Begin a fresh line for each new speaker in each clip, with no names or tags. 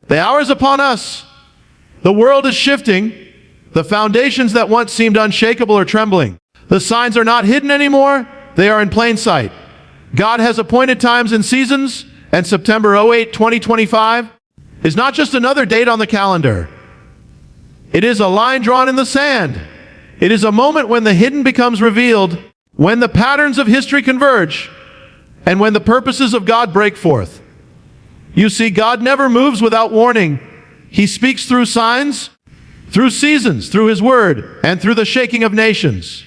The hour is upon us. The world is shifting. The foundations that once seemed unshakable are trembling. The signs are not hidden anymore. They are in plain sight. God has appointed times and seasons, and September 08, 2025 is not just another date on the calendar. It is a line drawn in the sand. It is a moment when the hidden becomes revealed, when the patterns of history converge, and when the purposes of God break forth. You see, God never moves without warning. He speaks through signs, through seasons, through His Word, and through the shaking of nations.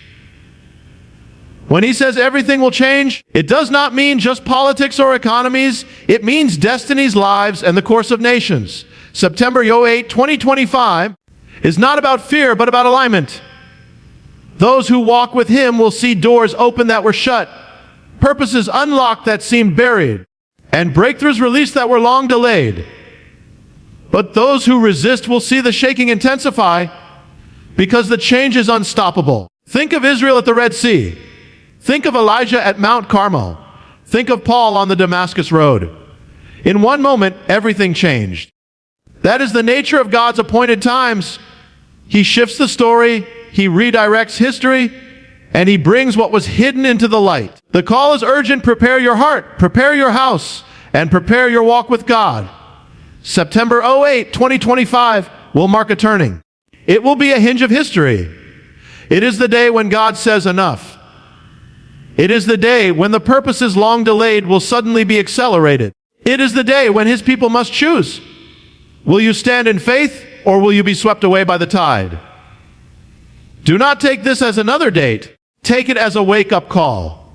When He says everything will change, it does not mean just politics or economies. It means destinies, lives, and the course of nations. September 08, 2025 is not about fear, but about alignment. Those who walk with Him will see doors open that were shut, purposes unlocked that seemed buried, and breakthroughs released that were long delayed. But those who resist will see the shaking intensify because the change is unstoppable. Think of Israel at the Red Sea. Think of Elijah at Mount Carmel. Think of Paul on the Damascus Road. In one moment, everything changed. That is the nature of God's appointed times. He shifts the story, He redirects history, and He brings what was hidden into the light. The call is urgent. Prepare your heart, prepare your house, and prepare your walk with God. September 08, 2025 will mark a turning. It will be a hinge of history. It is the day when God says enough. It is the day when the purposes long delayed will suddenly be accelerated. It is the day when His people must choose. Will you stand in faith, or will you be swept away by the tide? Do not take this as another date. Take it as a wake-up call.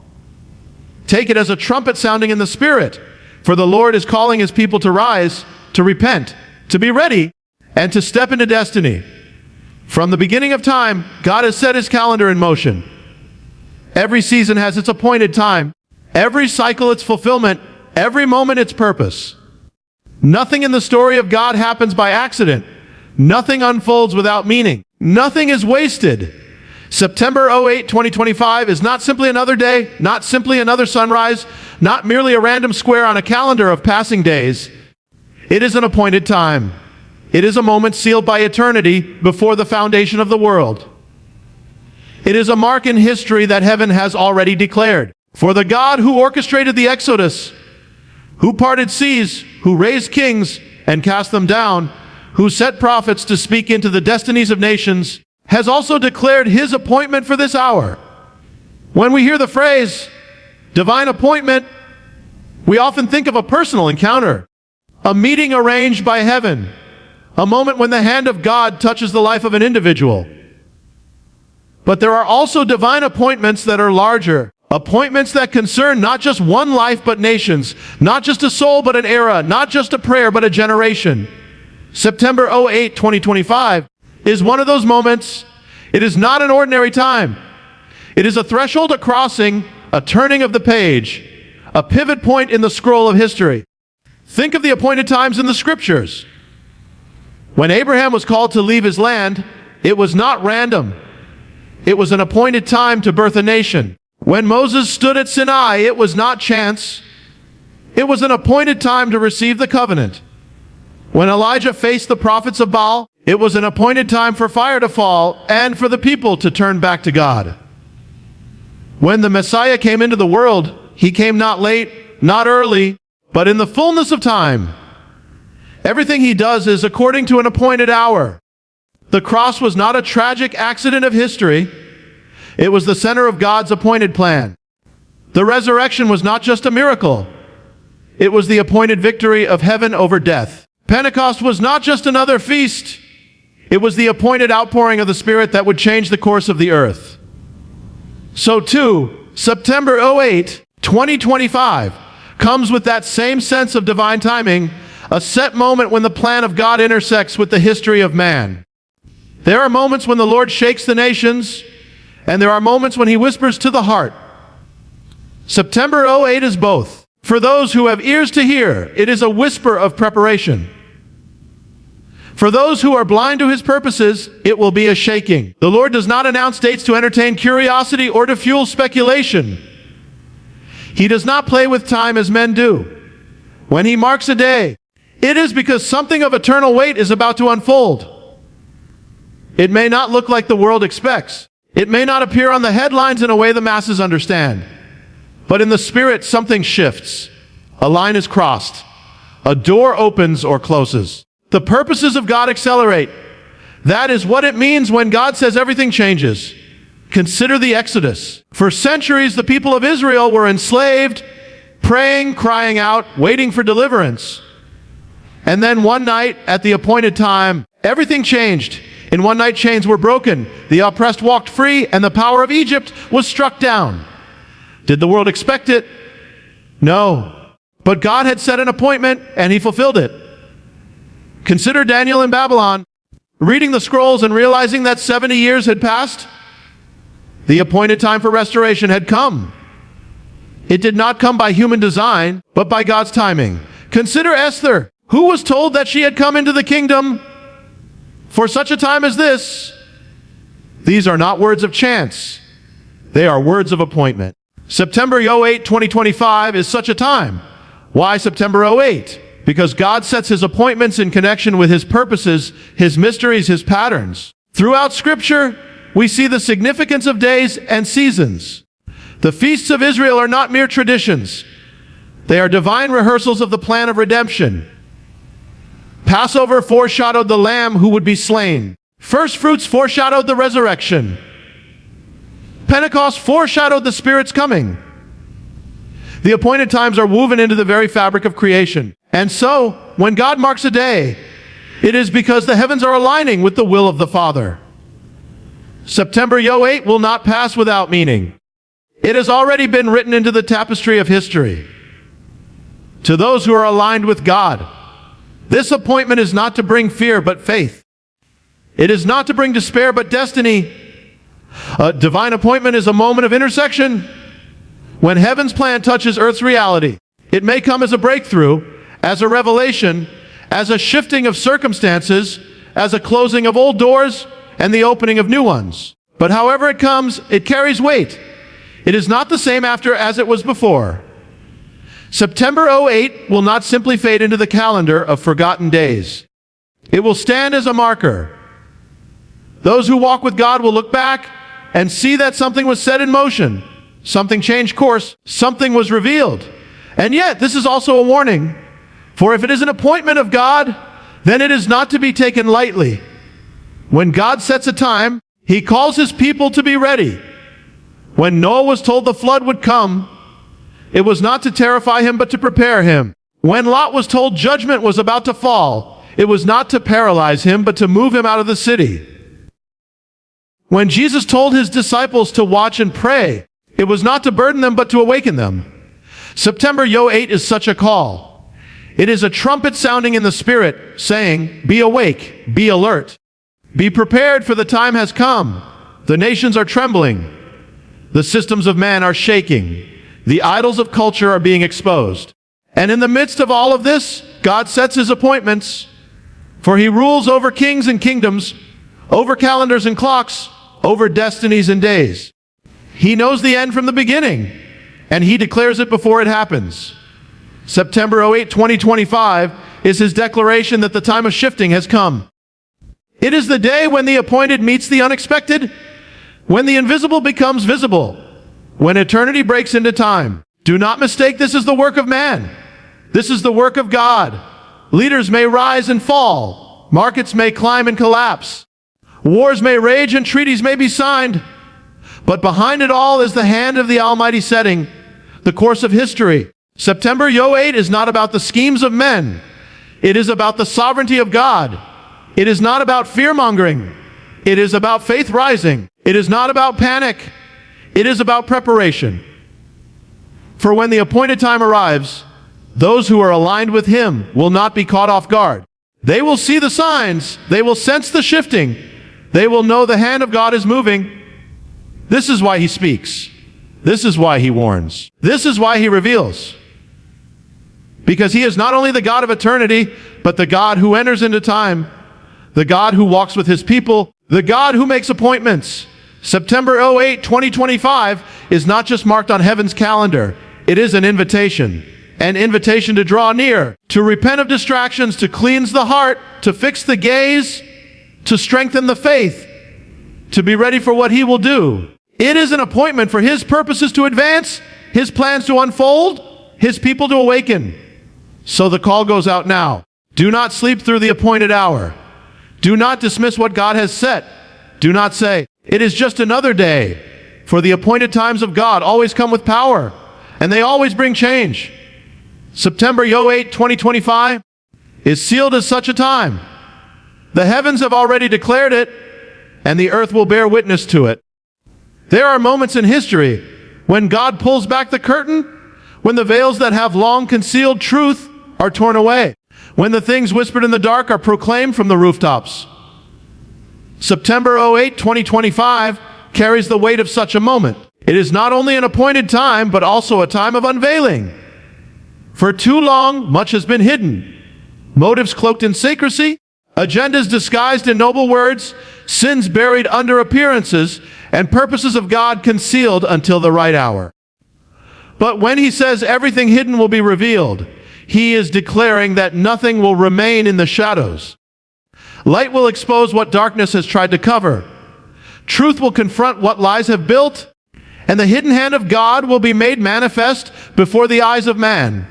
Take it as a trumpet sounding in the Spirit, for the Lord is calling His people to rise, to repent, to be ready, and to step into destiny. From the beginning of time, God has set His calendar in motion. Every season has its appointed time, every cycle its fulfillment, every moment its purpose. Nothing in the story of God happens by accident. Nothing unfolds without meaning. Nothing is wasted. September 08, 2025 is not simply another day, not simply another sunrise, not merely a random square on a calendar of passing days. It is an appointed time. It is a moment sealed by eternity before the foundation of the world. It is a mark in history that heaven has already declared. For the God who orchestrated the Exodus, who parted seas, who raised kings and cast them down, who set prophets to speak into the destinies of nations, has also declared His appointment for this hour. When we hear the phrase, divine appointment, we often think of a personal encounter, a meeting arranged by heaven, a moment when the hand of God touches the life of an individual. But there are also divine appointments that are larger, appointments that concern not just one life but nations, not just a soul but an era, not just a prayer but a generation. September 08, 2025 is one of those moments. It is not an ordinary time. It is a threshold, a crossing, a turning of the page, a pivot point in the scroll of history. Think of the appointed times in the Scriptures. When Abraham was called to leave his land, it was not random. It was an appointed time to birth a nation. When Moses stood at Sinai, it was not chance. It was an appointed time to receive the covenant. When Elijah faced the prophets of Baal, it was an appointed time for fire to fall and for the people to turn back to God. When the Messiah came into the world, He came not late, not early, but in the fullness of time. Everything He does is according to an appointed hour. The cross was not a tragic accident of history. It was the center of God's appointed plan. The resurrection was not just a miracle. It was the appointed victory of heaven over death. Pentecost was not just another feast. It was the appointed outpouring of the Spirit that would change the course of the earth. So too, September 08, 2025 comes with that same sense of divine timing, a set moment when the plan of God intersects with the history of man. There are moments when the Lord shakes the nations, and there are moments when He whispers to the heart. September 08 is both. For those who have ears to hear, it is a whisper of preparation. For those who are blind to His purposes, it will be a shaking. The Lord does not announce dates to entertain curiosity or to fuel speculation. He does not play with time as men do. When He marks a day, It is because something of eternal weight is about to unfold. It may not look like the world expects. It may not appear on the headlines in a way the masses understand. But in the spirit, something shifts. A line is crossed. A door opens or closes. The purposes of God accelerate. That is what it means when God says everything changes. Consider the Exodus. For centuries, the people of Israel were enslaved, praying, crying out, waiting for deliverance. And then one night, at the appointed time, everything changed. In one night, chains were broken, the oppressed walked free, and the power of Egypt was struck down. Did the world expect it? No. But God had set an appointment, and he fulfilled it. Consider Daniel in Babylon, reading the scrolls and realizing that 70 years had passed. The appointed time for restoration had come. It did not come by human design, but by God's timing. Consider Esther, who was told that she had come into the kingdom for such a time as this. These are not words of chance. They are words of appointment. September 8, 2025 is such a time. Why September 08? Because God sets his appointments in connection with his purposes, his mysteries, his patterns. Throughout Scripture, we see the significance of days and seasons. The feasts of Israel are not mere traditions. They are divine rehearsals of the plan of redemption. Passover foreshadowed the Lamb who would be slain. First fruits foreshadowed the resurrection. Pentecost foreshadowed the Spirit's coming. The appointed times are woven into the very fabric of creation. And so, when God marks a day, it is because the heavens are aligning with the will of the Father. September 8 will not pass without meaning. It has already been written into the tapestry of history. To those who are aligned with God, this appointment is not to bring fear but faith. It is not to bring despair but destiny. A divine appointment is a moment of intersection. When heaven's plan touches earth's reality, it may come as a breakthrough, as a revelation, as a shifting of circumstances, as a closing of old doors and the opening of new ones. But however it comes, it carries weight. It is not the same after as it was before. September 08 will not simply fade into the calendar of forgotten days. It will stand as a marker. Those who walk with God will look back and see that something was set in motion, something changed course, something was revealed. And yet, this is also a warning. For if it is an appointment of God, then it is not to be taken lightly. When God sets a time, he calls his people to be ready. When Noah was told the flood would come, it was not to terrify him, but to prepare him. When Lot was told judgment was about to fall, it was not to paralyze him, but to move him out of the city. When Jesus told his disciples to watch and pray, it was not to burden them, but to awaken them. September 8 is such a call. It is a trumpet sounding in the Spirit, saying, be awake, be alert. Be prepared, for the time has come. The nations are trembling. The systems of man are shaking. The idols of culture are being exposed. And in the midst of all of this, God sets his appointments. For he rules over kings and kingdoms, over calendars and clocks, over destinies and days. He knows the end from the beginning, and he declares it before it happens. September 8, 2025 is his declaration that the time of shifting has come. It is the day when the appointed meets the unexpected, when the invisible becomes visible, when eternity breaks into time. Do not mistake this as the work of man. This is the work of God. Leaders may rise and fall. Markets may climb and collapse. Wars may rage and treaties may be signed. But behind it all is the hand of the Almighty setting the course of history. September 8 is not about the schemes of men. It is about the sovereignty of God. It is not about fear-mongering. It is about faith rising. It is not about panic. It is about preparation. For when the appointed time arrives, those who are aligned with him will not be caught off guard. They will see the signs. They will sense the shifting. They will know the hand of God is moving. This is why he speaks. This is why he warns. This is why he reveals. Because he is not only the God of eternity, but the God who enters into time, the God who walks with his people, the God who makes appointments. September 8, 2025 is not just marked on heaven's calendar. It is an invitation. an invitation to draw near, to repent of distractions, to cleanse the heart, to fix the gaze, to strengthen the faith, to be ready for what He will do. It is an appointment for His purposes to advance, His plans to unfold, His people to awaken. So the call goes out now. Do not sleep through the appointed hour. Do not dismiss what God has set. Do not say, "It is just another day," for the appointed times of God always come with power, and they always bring change. September 8, 2025 is sealed as such a time. The heavens have already declared it, and the earth will bear witness to it. There are moments in history when God pulls back the curtain, when the veils that have long concealed truth are torn away, when the things whispered in the dark are proclaimed from the rooftops. September 8, 2025 carries the weight of such a moment. It is not only an appointed time, but also a time of unveiling. For too long, much has been hidden. Motives cloaked in secrecy, agendas disguised in noble words, sins buried under appearances, and purposes of God concealed until the right hour. But when He says everything hidden will be revealed, He is declaring that nothing will remain in the shadows. Light will expose what darkness has tried to cover. Truth will confront what lies have built, and the hidden hand of God will be made manifest before the eyes of man.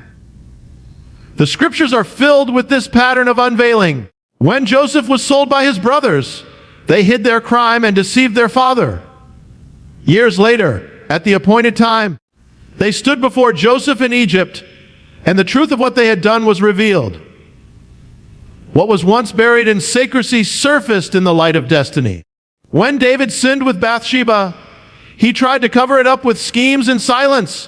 The scriptures are filled with this pattern of unveiling. When Joseph was sold by his brothers, they hid their crime and deceived their father. Years later, at the appointed time, they stood before Joseph in Egypt, and the truth of what they had done was revealed. What was once buried in secrecy surfaced in the light of destiny. When David sinned with Bathsheba, he tried to cover it up with schemes and silence.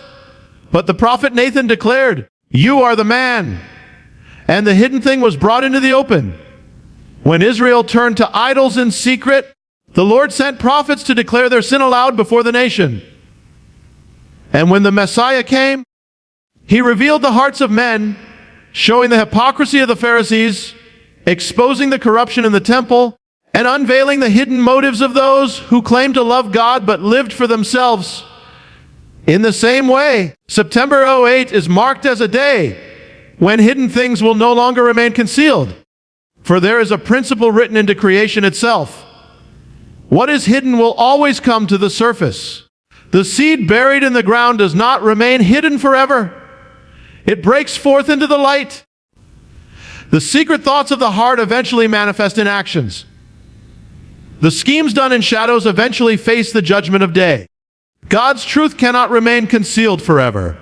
But the prophet Nathan declared, "You are the man." And the hidden thing was brought into the open. When Israel turned to idols in secret, the Lord sent prophets to declare their sin aloud before the nation. And when the Messiah came, He revealed the hearts of men, showing the hypocrisy of the Pharisees, exposing the corruption in the temple, and unveiling the hidden motives of those who claimed to love God but lived for themselves. In the same way, September 8 is marked as a day when hidden things will no longer remain concealed. For there is a principle written into creation itself. What is hidden will always come to the surface. The seed buried in the ground does not remain hidden forever. It breaks forth into the light. The secret thoughts of the heart eventually manifest in actions. The schemes done in shadows eventually face the judgment of day. God's truth cannot remain concealed forever.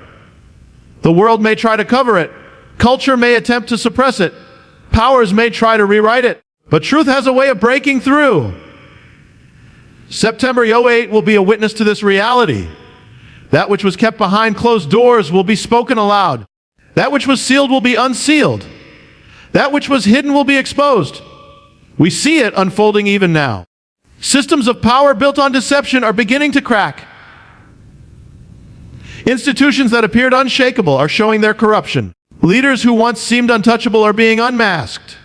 The world may try to cover it. Culture may attempt to suppress it. Powers may try to rewrite it. But truth has a way of breaking through. September 8 will be a witness to this reality. That which was kept behind closed doors will be spoken aloud. That which was sealed will be unsealed. That which was hidden will be exposed. We see it unfolding even now. Systems of power built on deception are beginning to crack. Institutions that appeared unshakable are showing their corruption. Leaders who once seemed untouchable are being unmasked.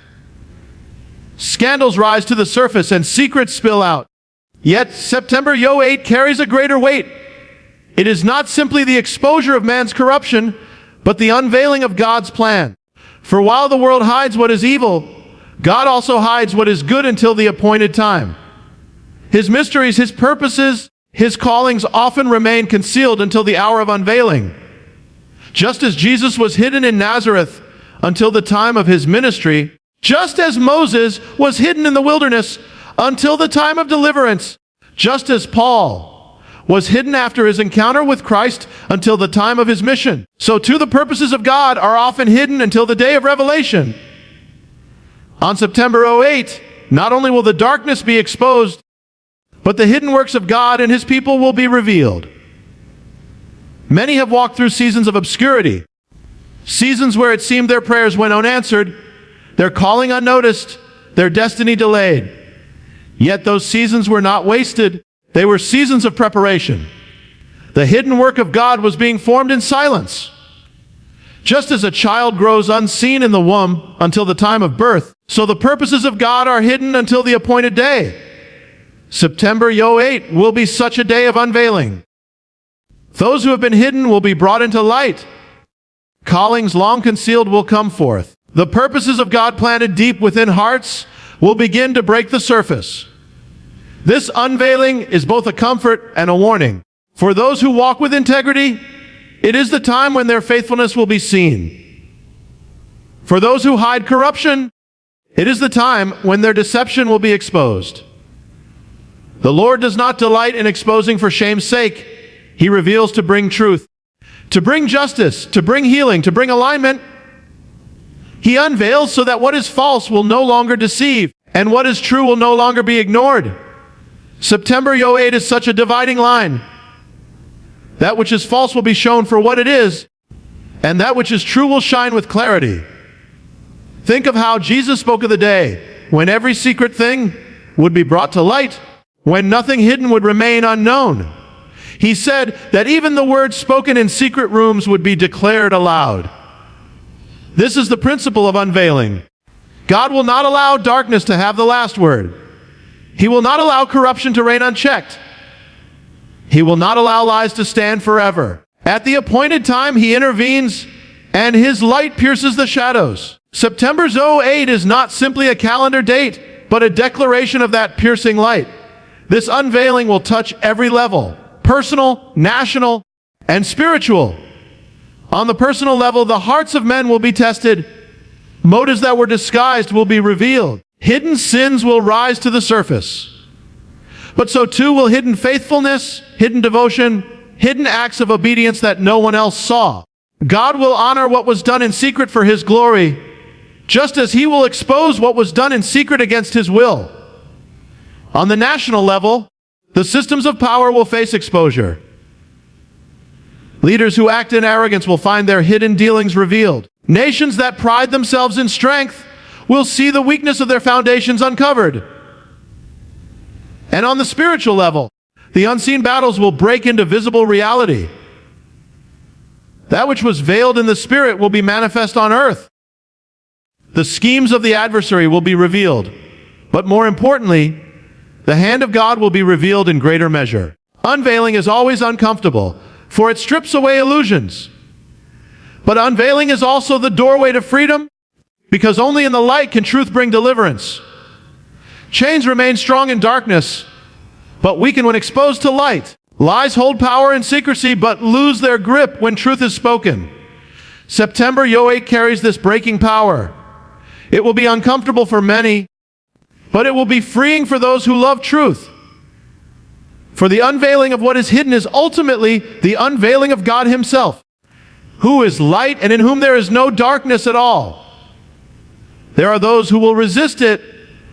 Scandals rise to the surface and secrets spill out. Yet September 8 carries a greater weight. It is not simply the exposure of man's corruption, but the unveiling of God's plan. For while the world hides what is evil, God also hides what is good until the appointed time. His mysteries, His purposes, His callings often remain concealed until the hour of unveiling. Just as Jesus was hidden in Nazareth until the time of His ministry, just as Moses was hidden in the wilderness until the time of deliverance, just as Paul was hidden after his encounter with Christ until the time of his mission, so too the purposes of God are often hidden until the day of revelation. On September 8, not only will the darkness be exposed, but the hidden works of God and His people will be revealed. Many have walked through seasons of obscurity, seasons where it seemed their prayers went unanswered, their calling unnoticed, their destiny delayed. Yet those seasons were not wasted. They were seasons of preparation. The hidden work of God was being formed in silence. Just as a child grows unseen in the womb until the time of birth, so the purposes of God are hidden until the appointed day. September 8 will be such a day of unveiling. Those who have been hidden will be brought into light. Callings long concealed will come forth. The purposes of God planted deep within hearts will begin to break the surface. This unveiling is both a comfort and a warning. For those who walk with integrity, it is the time when their faithfulness will be seen. For those who hide corruption, it is the time when their deception will be exposed. The Lord does not delight in exposing for shame's sake. He reveals to bring truth, to bring justice, to bring healing, to bring alignment. He unveils so that what is false will no longer deceive, and what is true will no longer be ignored. September 08 is such a dividing line. That which is false will be shown for what it is, and that which is true will shine with clarity. Think of how Jesus spoke of the day when every secret thing would be brought to light, when nothing hidden would remain unknown. He said that even the words spoken in secret rooms would be declared aloud. This is the principle of unveiling. God will not allow darkness to have the last word. He will not allow corruption to reign unchecked. He will not allow lies to stand forever. At the appointed time, He intervenes, and His light pierces the shadows. September 08 is not simply a calendar date, but a declaration of that piercing light. This unveiling will touch every level, personal, national, and spiritual. On the personal level, the hearts of men will be tested. Motives that were disguised will be revealed. Hidden sins will rise to the surface. But so too will hidden faithfulness, hidden devotion, hidden acts of obedience that no one else saw. God will honor what was done in secret for His glory, just as He will expose what was done in secret against His will. On the national level, the systems of power will face exposure. Leaders who act in arrogance will find their hidden dealings revealed. Nations that pride themselves in strength will see the weakness of their foundations uncovered. And on the spiritual level, the unseen battles will break into visible reality. That which was veiled in the spirit will be manifest on earth. The schemes of the adversary will be revealed. But more importantly, the hand of God will be revealed in greater measure. Unveiling is always uncomfortable, for it strips away illusions. But unveiling is also the doorway to freedom, because only in the light can truth bring deliverance. Chains remain strong in darkness, but weaken when exposed to light. Lies hold power in secrecy, but lose their grip when truth is spoken. September 08 carries this breaking power. It will be uncomfortable for many, but it will be freeing for those who love truth. For the unveiling of what is hidden is ultimately the unveiling of God Himself, who is light and in whom there is no darkness at all. There are those who will resist it,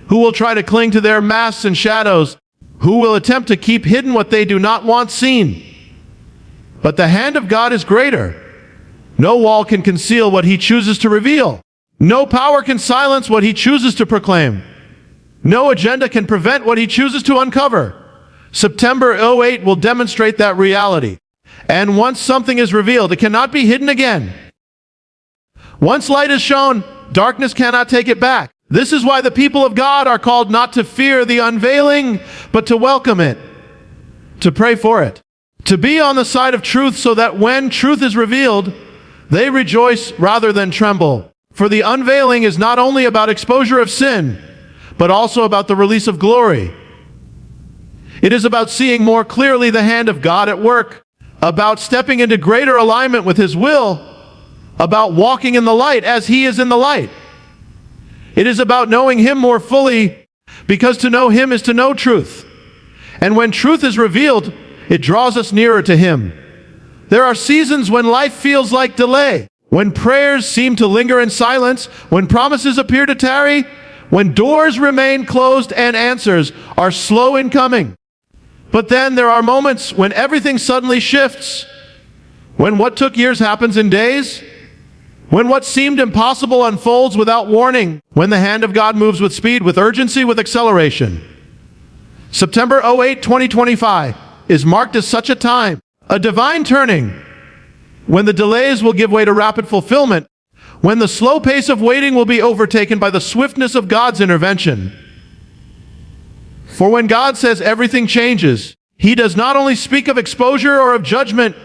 who will try to cling to their masks and shadows, who will attempt to keep hidden what they do not want seen. But the hand of God is greater. No wall can conceal what He chooses to reveal. No power can silence what He chooses to proclaim. No agenda can prevent what He chooses to uncover. September 08 will demonstrate that reality. And once something is revealed, it cannot be hidden again. Once light is shown, darkness cannot take it back. This is why the people of God are called not to fear the unveiling, but to welcome it, to pray for it, to be on the side of truth so that when truth is revealed, they rejoice rather than tremble. For the unveiling is not only about exposure of sin, but also about the release of glory. It is about seeing more clearly the hand of God at work, about stepping into greater alignment with His will, about walking in the light as He is in the light. It is about knowing Him more fully, because to know Him is to know truth. And when truth is revealed, it draws us nearer to Him. There are seasons when life feels like delay, when prayers seem to linger in silence, when promises appear to tarry, when doors remain closed and answers are slow in coming. But then there are moments when everything suddenly shifts, when what took years happens in days, when what seemed impossible unfolds without warning, when the hand of God moves with speed, with urgency, with acceleration. September 08, 2025 is marked as such a time, a divine turning, when the delays will give way to rapid fulfillment, when the slow pace of waiting will be overtaken by the swiftness of God's intervention. For when God says everything changes, He does not only speak of exposure or of judgment,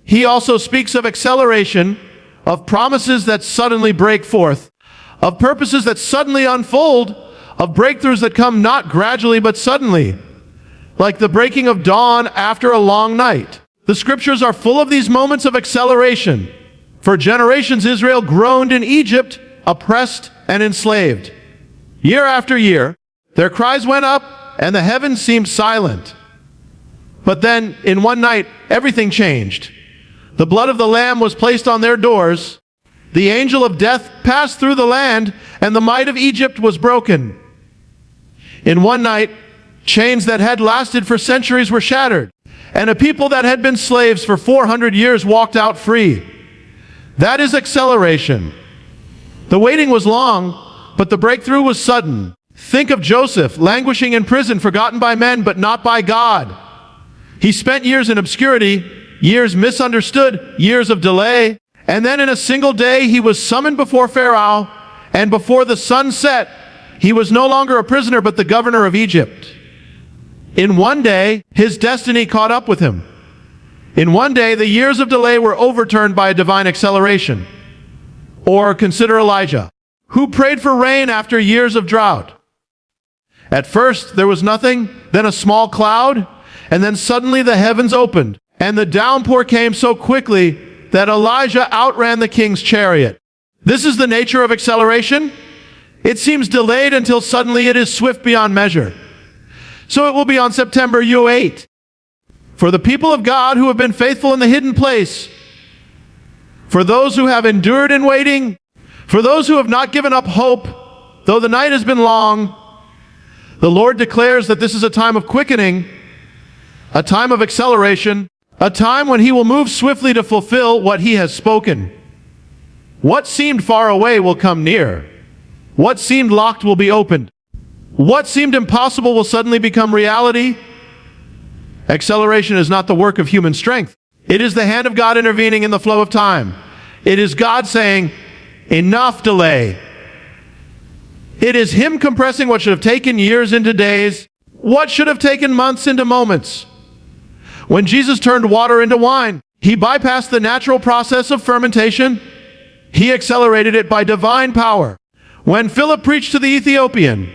He also speaks of acceleration, of promises that suddenly break forth, of purposes that suddenly unfold, of breakthroughs that come not gradually but suddenly, like the breaking of dawn after a long night. The scriptures are full of these moments of acceleration. For generations Israel groaned in Egypt, oppressed and enslaved. Year after year, their cries went up and the heavens seemed silent. But then, in one night, everything changed. The blood of the Lamb was placed on their doors. The angel of death passed through the land, and the might of Egypt was broken. In one night, chains that had lasted for centuries were shattered, and a people that had been slaves for 400 years walked out free. That is acceleration. The waiting was long, but the breakthrough was sudden. Think of Joseph, languishing in prison, forgotten by men, but not by God. He spent years in obscurity, years misunderstood, years of delay, and then in a single day he was summoned before Pharaoh, and before the sun set, he was no longer a prisoner but the governor of Egypt. In one day, his destiny caught up with him. In one day, the years of delay were overturned by a divine acceleration. Or consider Elijah, who prayed for rain after years of drought. At first, there was nothing, then a small cloud, and then suddenly the heavens opened, and the downpour came so quickly that Elijah outran the king's chariot. This is the nature of acceleration. It seems delayed until suddenly it is swift beyond measure. So it will be on September 8. For the people of God who have been faithful in the hidden place, for those who have endured in waiting, for those who have not given up hope, though the night has been long, the Lord declares that this is a time of quickening, a time of acceleration, a time when He will move swiftly to fulfill what He has spoken. What seemed far away will come near. What seemed locked will be opened. What seemed impossible will suddenly become reality. Acceleration is not the work of human strength. It is the hand of God intervening in the flow of time. It is God saying, enough delay. It is Him compressing what should have taken years into days, what should have taken months into moments. When Jesus turned water into wine, He bypassed the natural process of fermentation. He accelerated it by divine power. When Philip preached to the Ethiopian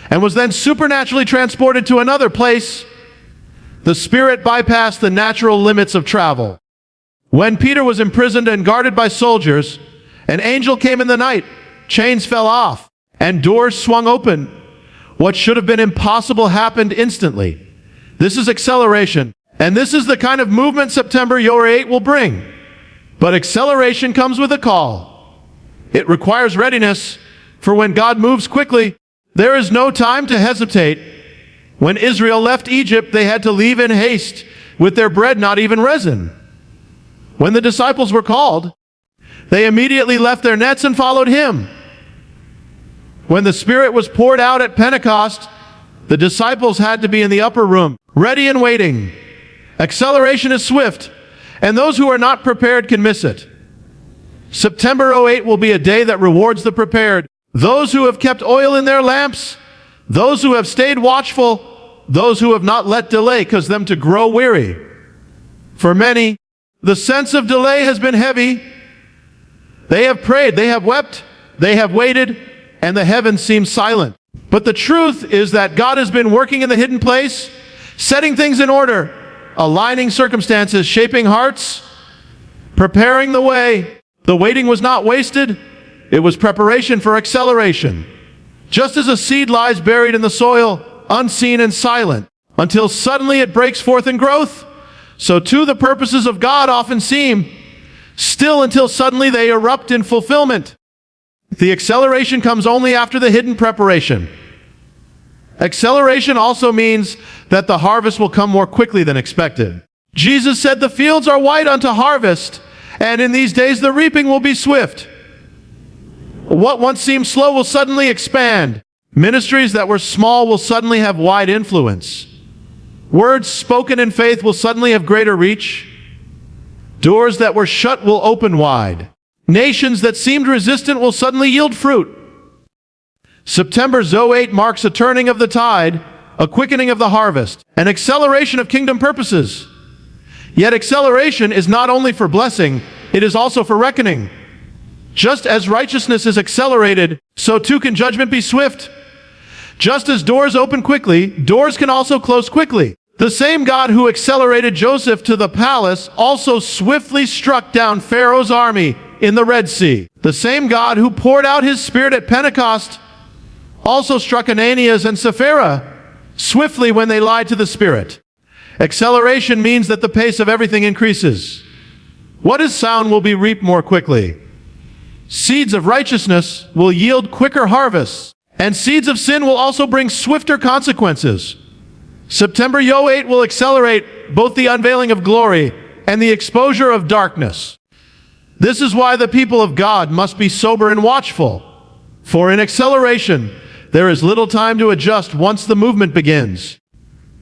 and was then supernaturally transported to another place, the Spirit bypassed the natural limits of travel. When Peter was imprisoned and guarded by soldiers, an angel came in the night, chains fell off, and doors swung open. What should have been impossible happened instantly. This is acceleration, and this is the kind of movement September 8 will bring. But acceleration comes with a call. It requires readiness, for when God moves quickly, there is no time to hesitate. When Israel left Egypt, they had to leave in haste, with their bread not even risen. When the disciples were called, they immediately left their nets and followed Him. When the Spirit was poured out at Pentecost, the disciples had to be in the upper room, ready and waiting. Acceleration is swift, and those who are not prepared can miss it. September 8 will be a day that rewards the prepared. Those who have kept oil in their lamps, those who have stayed watchful, those who have not let delay cause them to grow weary. For many, the sense of delay has been heavy. They have prayed, they have wept, they have waited, and the heavens seem silent. But the truth is that God has been working in the hidden place, setting things in order, aligning circumstances, shaping hearts, preparing the way. The waiting was not wasted. It was preparation for acceleration. Just as a seed lies buried in the soil, unseen and silent, until suddenly it breaks forth in growth, so too the purposes of God often seem still until suddenly they erupt in fulfillment. The acceleration comes only after the hidden preparation. Acceleration also means that the harvest will come more quickly than expected. Jesus said the fields are white unto harvest, and in these days the reaping will be swift. What once seemed slow will suddenly expand. Ministries that were small will suddenly have wide influence. Words spoken in faith will suddenly have greater reach. Doors that were shut will open wide. Nations that seemed resistant will suddenly yield fruit. September 8 marks a turning of the tide, a quickening of the harvest, an acceleration of kingdom purposes. Yet acceleration is not only for blessing, it is also for reckoning. Just as righteousness is accelerated, so too can judgment be swift. Just as doors open quickly, doors can also close quickly. The same God who accelerated Joseph to the palace also swiftly struck down Pharaoh's army in the Red Sea. The same God who poured out his Spirit at Pentecost also struck Ananias and Sapphira swiftly when they lied to the Spirit. Acceleration means that the pace of everything increases. What is sown will be reaped more quickly. Seeds of righteousness will yield quicker harvests, and seeds of sin will also bring swifter consequences. September '08 will accelerate both the unveiling of glory and the exposure of darkness. This is why the people of God must be sober and watchful, for in acceleration, there is little time to adjust once the movement begins.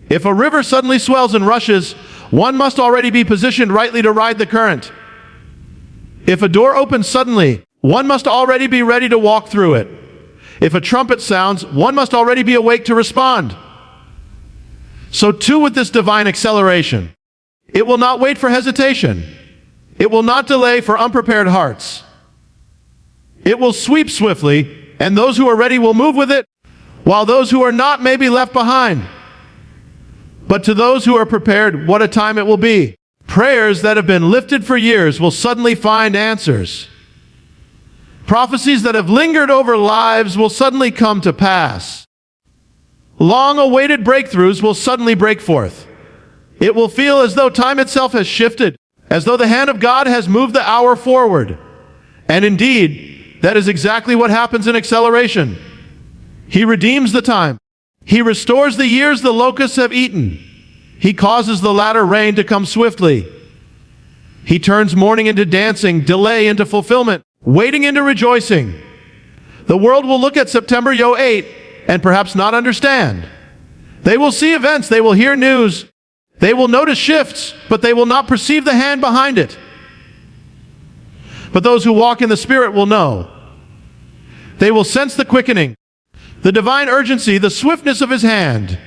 If a river suddenly swells and rushes, one must already be positioned rightly to ride the current. If a door opens suddenly, one must already be ready to walk through it. If a trumpet sounds, one must already be awake to respond. So too with this divine acceleration. It will not wait for hesitation. It will not delay for unprepared hearts. It will sweep swiftly, and those who are ready will move with it, while those who are not may be left behind. But to those who are prepared, what a time it will be. Prayers that have been lifted for years will suddenly find answers. Prophecies that have lingered over lives will suddenly come to pass. Long-awaited breakthroughs will suddenly break forth. It will feel as though time itself has shifted, as though the hand of God has moved the hour forward. And indeed, that is exactly what happens in acceleration. He redeems the time. He restores the years the locusts have eaten. He causes the latter rain to come swiftly. He turns mourning into dancing, delay into fulfillment, waiting into rejoicing. The world will look at September '08 and perhaps not understand. They will see events, they will hear news, they will notice shifts, but they will not perceive the hand behind it. But those who walk in the Spirit will know. They will sense the quickening, the divine urgency, the swiftness of His hand.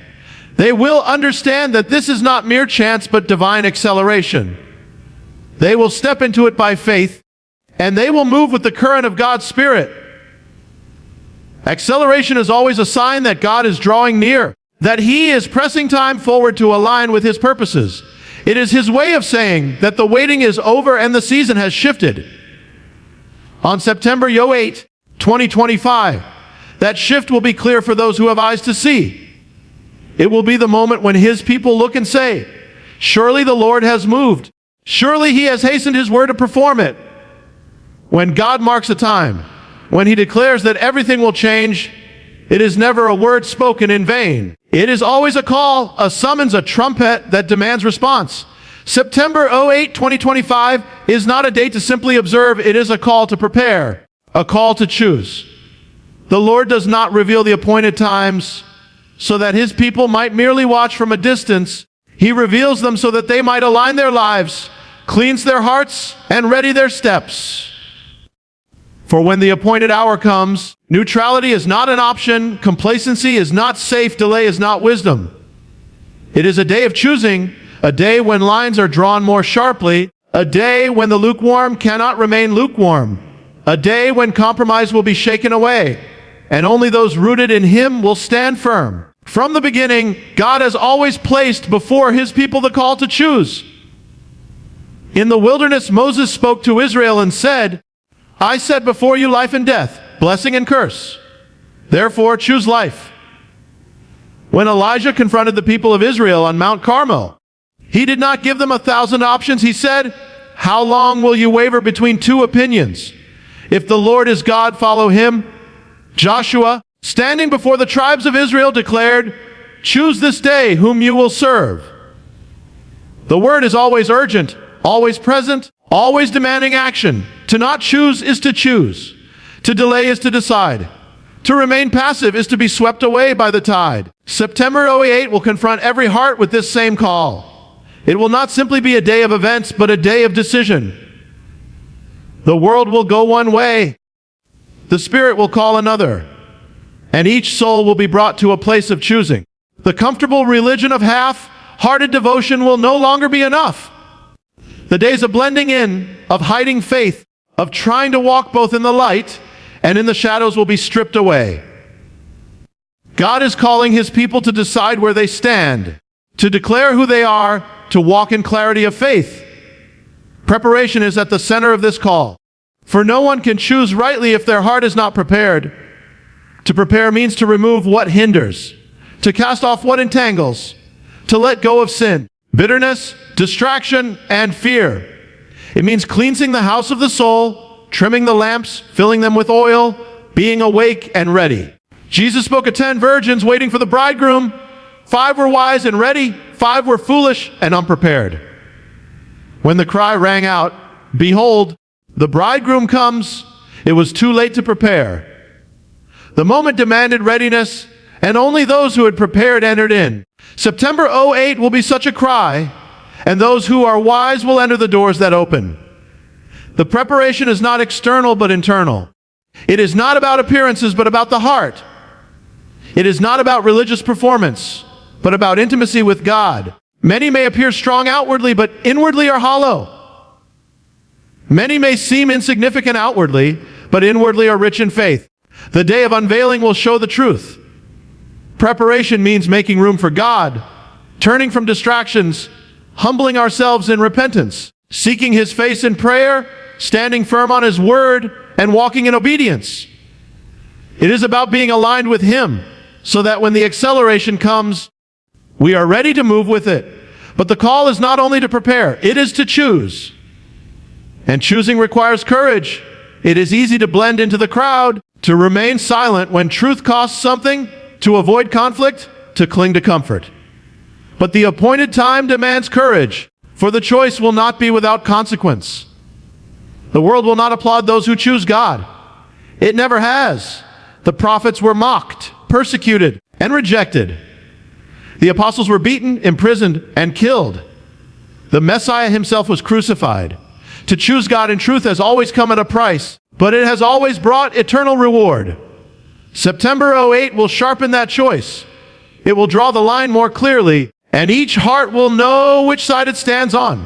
They will understand that this is not mere chance, but divine acceleration. They will step into it by faith, and they will move with the current of God's Spirit. Acceleration is always a sign that God is drawing near, that He is pressing time forward to align with His purposes. It is His way of saying that the waiting is over and the season has shifted. On September '08, 2025, that shift will be clear for those who have eyes to see. It will be the moment when His people look and say, "Surely the Lord has moved. Surely He has hastened His word to perform it." When God marks a time, when He declares that everything will change, it is never a word spoken in vain. It is always a call, a summons, a trumpet that demands response. September '08, 2025 is not a date to simply observe, it is a call to prepare, a call to choose. The Lord does not reveal the appointed times so that His people might merely watch from a distance. He reveals them so that they might align their lives, cleanse their hearts, and ready their steps. For when the appointed hour comes, neutrality is not an option, complacency is not safe, delay is not wisdom. It is a day of choosing, a day when lines are drawn more sharply, a day when the lukewarm cannot remain lukewarm, a day when compromise will be shaken away, and only those rooted in Him will stand firm. From the beginning, God has always placed before His people the call to choose. In the wilderness, Moses spoke to Israel and said, "I set before you life and death, blessing and curse. Therefore choose life." When Elijah confronted the people of Israel on Mount Carmel, he did not give them 1,000 options. He said, "How long will you waver between two opinions? If the Lord is God, follow Him." Joshua, standing before the tribes of Israel, declared, "Choose this day whom you will serve." The word is always urgent, always present, always demanding action. To not choose is to choose. To delay is to decide. To remain passive is to be swept away by the tide. September '08 will confront every heart with this same call. It will not simply be a day of events, but a day of decision. The world will go one way. The Spirit will call another. And each soul will be brought to a place of choosing. The comfortable religion of half-hearted devotion will no longer be enough. The days of blending in, of hiding faith, of trying to walk both in the light and in the shadows will be stripped away. God is calling his people to decide where they stand, to declare who they are, to walk in clarity of faith. Preparation is at the center of this call. For no one can choose rightly if their heart is not prepared. To prepare means to remove what hinders, to cast off what entangles, to let go of sin, bitterness, distraction, and fear. It means cleansing the house of the soul, trimming the lamps, filling them with oil, being awake and ready. Jesus spoke of 10 virgins waiting for the bridegroom. 5 were wise and ready, 5 were foolish and unprepared. When the cry rang out, "Behold, the bridegroom comes," it was too late to prepare. The moment demanded readiness, and only those who had prepared entered in. September '08 will be such a cry, and those who are wise will enter the doors that open. The preparation is not external but internal. It is not about appearances but about the heart. It is not about religious performance but about intimacy with God. Many may appear strong outwardly but inwardly are hollow. Many may seem insignificant outwardly but inwardly are rich in faith. The day of unveiling will show the truth. Preparation means making room for God, turning from distractions, humbling ourselves in repentance, seeking his face in prayer, standing firm on his word, and walking in obedience. It is about being aligned with him so that when the acceleration comes, we are ready to move with it. But the call is not only to prepare, it is to choose. And choosing requires courage. It is easy to blend into the crowd, to remain silent when truth costs something, to avoid conflict, to cling to comfort. But the appointed time demands courage, for the choice will not be without consequence. The world will not applaud those who choose God. It never has. The prophets were mocked, persecuted, and rejected. The apostles were beaten, imprisoned, and killed. The Messiah himself was crucified. To choose God in truth has always come at a price, but it has always brought eternal reward. September '08 will sharpen that choice. It will draw the line more clearly, and each heart will know which side it stands on.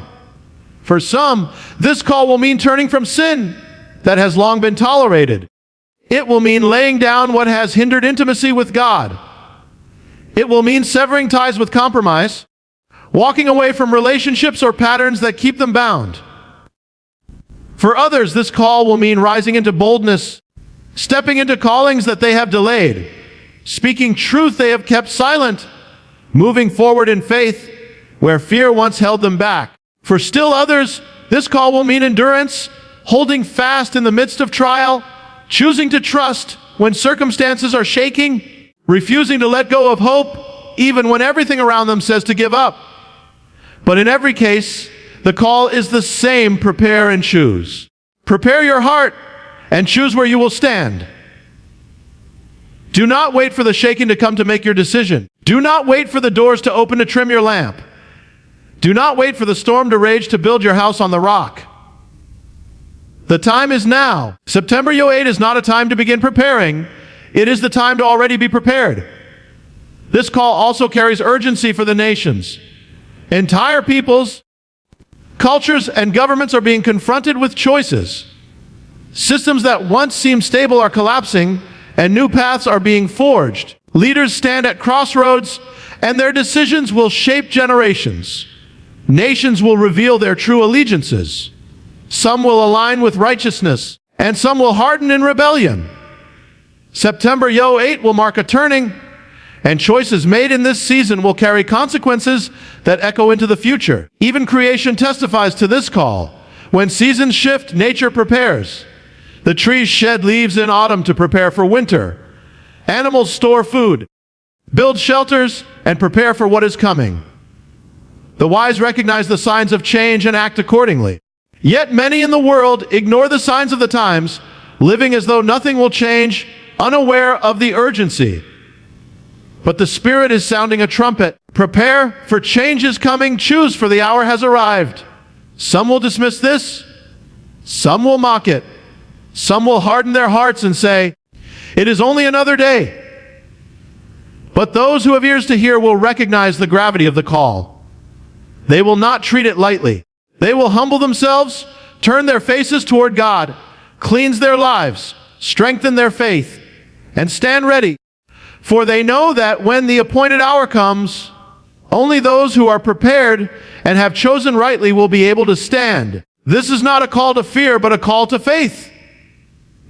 For some, this call will mean turning from sin that has long been tolerated. It will mean laying down what has hindered intimacy with God. It will mean severing ties with compromise, walking away from relationships or patterns that keep them bound. For others, this call will mean rising into boldness, stepping into callings that they have delayed, speaking truth they have kept silent, moving forward in faith where fear once held them back. For still others, this call will mean endurance, holding fast in the midst of trial, choosing to trust when circumstances are shaking, refusing to let go of hope even when everything around them says to give up. But in every case, the call is the same: prepare and choose. Prepare your heart and choose where you will stand. Do not wait for the shaking to come to make your decision. Do not wait for the doors to open to trim your lamp. Do not wait for the storm to rage to build your house on the rock. The time is now. September '08 is not a time to begin preparing. It is the time to already be prepared. This call also carries urgency for the nations. Entire peoples, cultures, and governments are being confronted with choices. Systems that once seemed stable are collapsing, and new paths are being forged. Leaders stand at crossroads, and their decisions will shape generations. Nations will reveal their true allegiances. Some will align with righteousness, and some will harden in rebellion. September '08 will mark a turning, and choices made in this season will carry consequences that echo into the future. Even creation testifies to this call. When seasons shift, nature prepares. The trees shed leaves in autumn to prepare for winter. Animals store food, build shelters, and prepare for what is coming. The wise recognize the signs of change and act accordingly. Yet many in the world ignore the signs of the times, living as though nothing will change, unaware of the urgency. But the Spirit is sounding a trumpet. Prepare, for change is coming. Choose, for the hour has arrived. Some will dismiss this. Some will mock it. Some will harden their hearts and say, "It is only another day." But those who have ears to hear will recognize the gravity of the call. They will not treat it lightly. They will humble themselves, turn their faces toward God, cleanse their lives, strengthen their faith, and stand ready. For they know that when the appointed hour comes, only those who are prepared and have chosen rightly will be able to stand. This is not a call to fear, but a call to faith.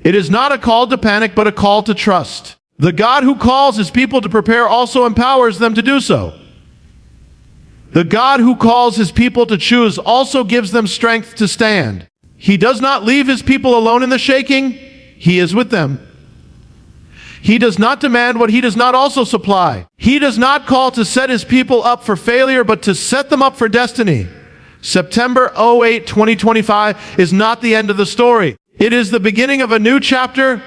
It is not a call to panic, but a call to trust. The God who calls his people to prepare also empowers them to do so. The God who calls his people to choose also gives them strength to stand. He does not leave his people alone in the shaking. He is with them. He does not demand what he does not also supply. He does not call to set his people up for failure, but to set them up for destiny. September 08, 2025 is not the end of the story. It is the beginning of a new chapter,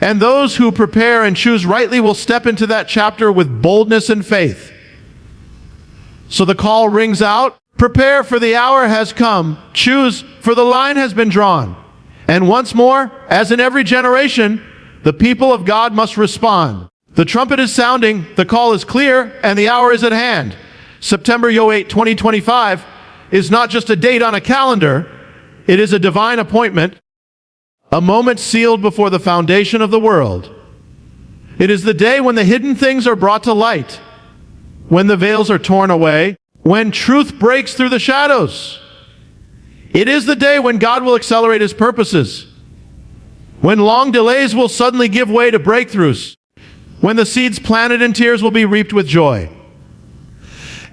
and those who prepare and choose rightly will step into that chapter with boldness and faith. So the call rings out. Prepare, for the hour has come. Choose, for the line has been drawn. And once more, as in every generation, the people of God must respond. The trumpet is sounding, the call is clear, and the hour is at hand. September 08, 2025 is not just a date on a calendar. It is a divine appointment, a moment sealed before the foundation of the world. It is the day when the hidden things are brought to light, when the veils are torn away, when truth breaks through the shadows. It is the day when God will accelerate his purposes, when long delays will suddenly give way to breakthroughs, when the seeds planted in tears will be reaped with joy.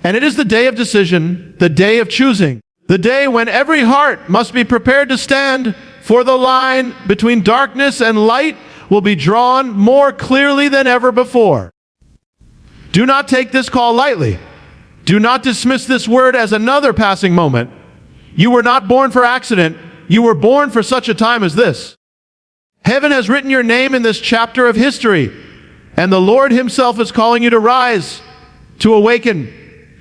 And it is the day of decision, the day of choosing, the day when every heart must be prepared to stand, for the line between darkness and light will be drawn more clearly than ever before. Do not take this call lightly. Do not dismiss this word as another passing moment. You were not born for accident. You were born for such a time as this. Heaven has written your name in this chapter of history, and the Lord himself is calling you to rise, to awaken,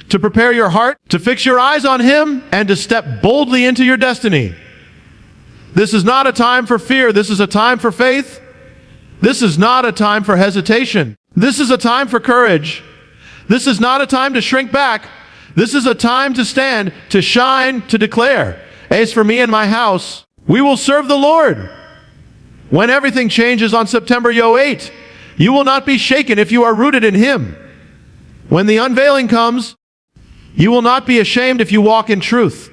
to prepare your heart, to fix your eyes on him, and to step boldly into your destiny. This is not a time for fear. This is a time for faith. This is not a time for hesitation. This is a time for courage. This is not a time to shrink back. This is a time to stand, to shine, to declare, as for me and my house, we will serve the Lord. When everything changes on September 08, you will not be shaken if you are rooted in him. When the unveiling comes, you will not be ashamed if you walk in truth.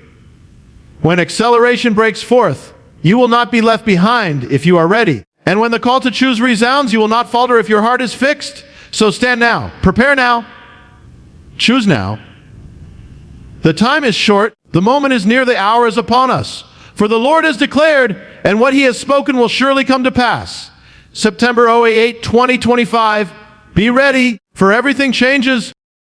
When acceleration breaks forth, you will not be left behind if you are ready. And when the call to choose resounds, you will not falter if your heart is fixed. So stand now, prepare now, choose now. The time is short, the moment is near, the hour is upon us. For the Lord has declared, and what he has spoken will surely come to pass. September 08, 2025, be ready, for everything changes